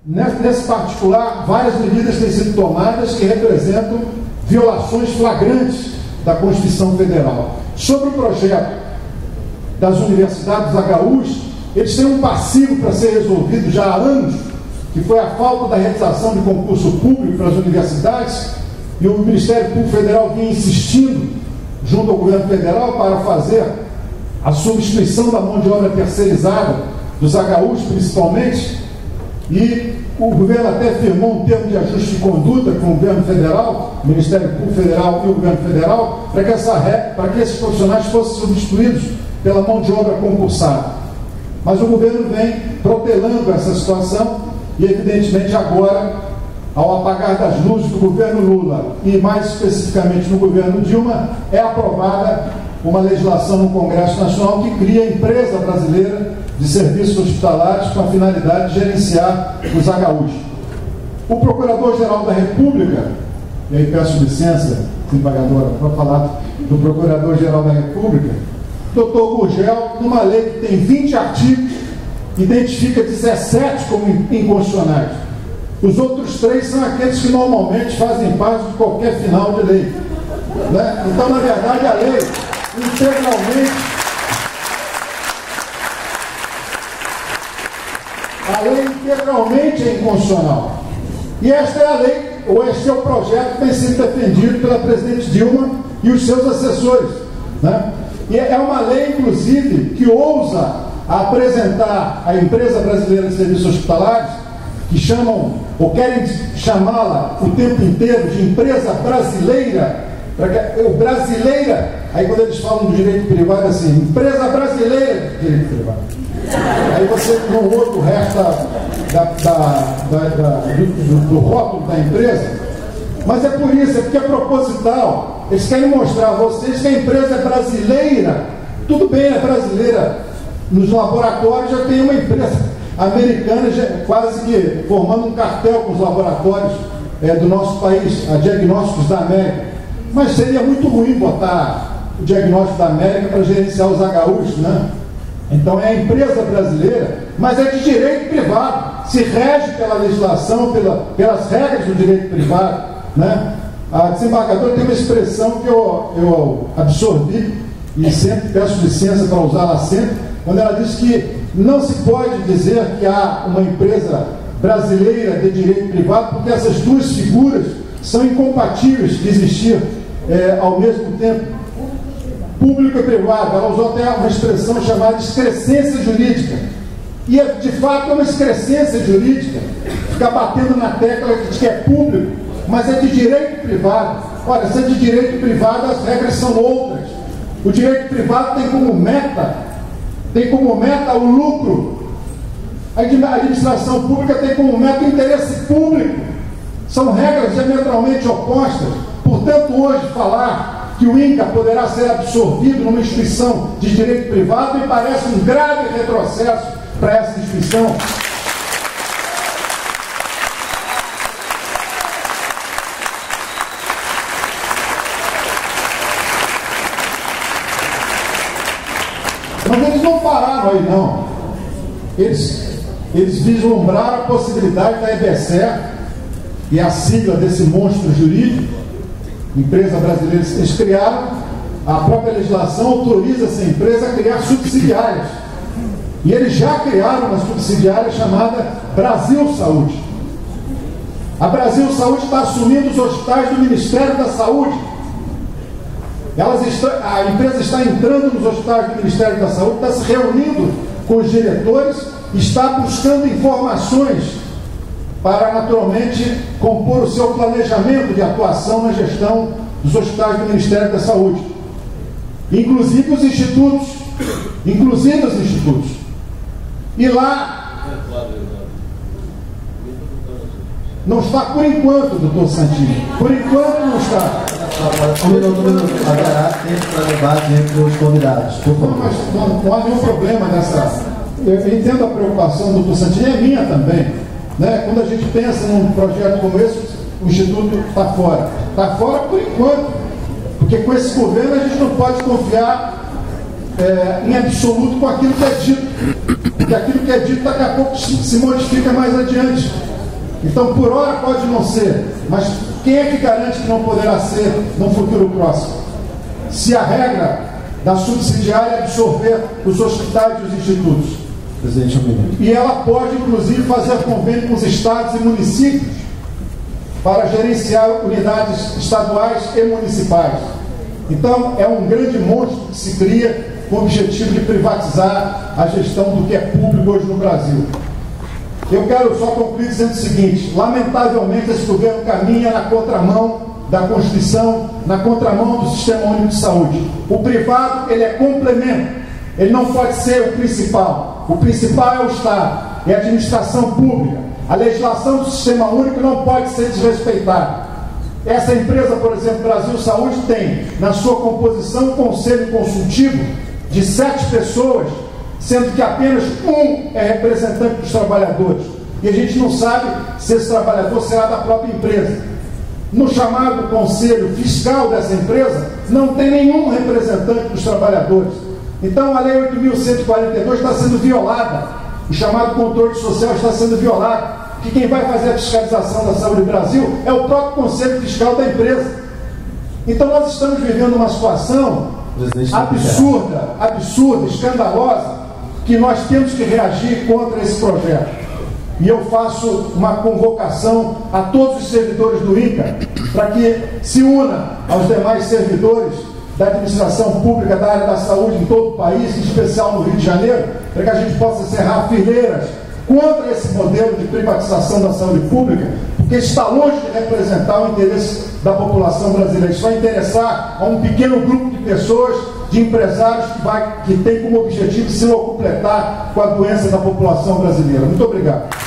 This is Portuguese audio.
Nesse particular, várias medidas têm sido tomadas que representam violações flagrantes da Constituição Federal. Sobre o projeto das universidades, dos HUs, eles têm um passivo para ser resolvido já há anos, que foi a falta da realização de concurso público para as universidades, e o Ministério Público Federal vinha insistindo, junto ao governo federal, para fazer a substituição da mão de obra terceirizada, dos HUs principalmente, e o governo até firmou um termo de ajuste de conduta com o governo federal, o Ministério Público Federal e o governo federal, para que esses profissionais fossem substituídos pela mão de obra concursada. Mas o governo vem protelando essa situação e, evidentemente, agora, ao apagar das luzes do governo Lula e, mais especificamente, no governo Dilma, é aprovada uma legislação no Congresso Nacional que cria a Empresa Brasileira de Serviços Hospitalares com a finalidade de gerenciar os HUs. O Procurador-Geral da República, e aí peço licença, desembargadora, para falar do Procurador-Geral da República, Dr. Gurgel, numa lei que tem 20 artigos, identifica 17 como inconstitucionais. Os outros 3 são aqueles que normalmente fazem parte de qualquer final de lei. Né? Então, na verdade, a lei integralmente é inconstitucional. E esta é a lei, ou este é o projeto que tem sido defendido pela presidente Dilma e os seus assessores. Né? E é uma lei, inclusive, que ousa apresentar a Empresa Brasileira de Serviços Hospitalares, que chamam, ou querem chamá-la o tempo inteiro de empresa brasileira, o brasileira, aí quando eles falam do direito privado, assim, empresa brasileira de direito privado. Aí você não ouve o resto do rótulo da empresa, mas é por isso, é porque é proposital. Eles querem mostrar a vocês que a empresa é brasileira. Tudo bem, é brasileira. Nos laboratórios já tem uma empresa americana, já, quase que formando um cartel com os laboratórios do nosso país, a Diagnósticos da América. Mas seria muito ruim botar o Diagnóstico da América para gerenciar os HUs, né? Então é a empresa brasileira, mas é de direito privado, se rege pela legislação, pelas regras do direito privado, né? A desembargadora tem uma expressão que eu absorvi e sempre peço licença para usá-la sempre, quando ela diz que não se pode dizer que há uma empresa brasileira de direito privado, porque essas duas figuras são incompatíveis de existir ao mesmo tempo. Público e privado, ela usou até uma expressão chamada excrescência jurídica. E de fato é uma excrescência jurídica ficar batendo na tecla de que é público, mas é de direito privado. Olha, se é de direito privado, as regras são outras. O direito privado tem como meta o lucro. A administração pública tem como meta o interesse público. São regras diametralmente opostas. Portanto, hoje falar que o INCA poderá ser absorvido numa instituição de direito privado me parece um grave retrocesso para essa instituição. Mas eles não pararam aí, não. Eles vislumbraram a possibilidade da EBSER, que é a sigla desse monstro jurídico, Empresa Brasileira. Eles criaram, a própria legislação autoriza essa empresa a criar subsidiárias. E eles já criaram uma subsidiária chamada Brasil Saúde. A Brasil Saúde está assumindo os hospitais do Ministério da Saúde. A empresa está entrando nos hospitais do Ministério da Saúde, está se reunindo com os diretores, está buscando informações para, naturalmente, compor o seu planejamento de atuação na gestão dos hospitais do Ministério da Saúde. Inclusive os institutos. E lá não está por enquanto, doutor Santini. Por enquanto não está. Um minuto. Haverá tempo para debate entre os convidados, por favor. Não há nenhum problema nessa. Eu entendo a preocupação do doutor Santini, é minha também. Né? Quando a gente pensa num projeto como esse, o Instituto está fora. Está fora por enquanto, porque com esse governo a gente não pode confiar em absoluto com aquilo que é dito, porque aquilo que é dito daqui a pouco se modifica mais adiante. Então, por hora pode não ser, mas quem é que garante que não poderá ser no futuro próximo? Se a regra da subsidiária absorver os hospitais e os institutos. Presidente, um minuto. E ela pode, inclusive, fazer convênio com os estados e municípios para gerenciar unidades estaduais e municipais. Então, é um grande monstro que se cria com o objetivo de privatizar a gestão do que é público hoje no Brasil. Eu quero só concluir dizendo o seguinte: lamentavelmente esse governo caminha na contramão da Constituição, na contramão do Sistema Único de Saúde. O privado, ele é complemento, ele não pode ser o principal. O principal é o Estado, é a administração pública. A legislação do Sistema Único não pode ser desrespeitada. Essa empresa, por exemplo, Brasil Saúde, tem na sua composição um conselho consultivo de 7 pessoas, sendo que apenas um é representante dos trabalhadores. E a gente não sabe se esse trabalhador será da própria empresa. No chamado conselho fiscal dessa empresa, não tem nenhum representante dos trabalhadores. Então a Lei 8.142 está sendo violada. O chamado controle social está sendo violado. Que quem vai fazer a fiscalização da saúde do Brasil é o próprio conselho fiscal da empresa. Então nós estamos vivendo uma situação absurda, escandalosa, que nós temos que reagir contra esse projeto. E eu faço uma convocação a todos os servidores do INCA para que se una aos demais servidores da administração pública da área da saúde em todo o país, em especial no Rio de Janeiro, para que a gente possa encerrar fileiras contra esse modelo de privatização da saúde pública, porque está longe de representar o interesse da população brasileira. Isso vai interessar a um pequeno grupo de pessoas, de empresários que tem como objetivo se locupletar com a doença da população brasileira. Muito obrigado.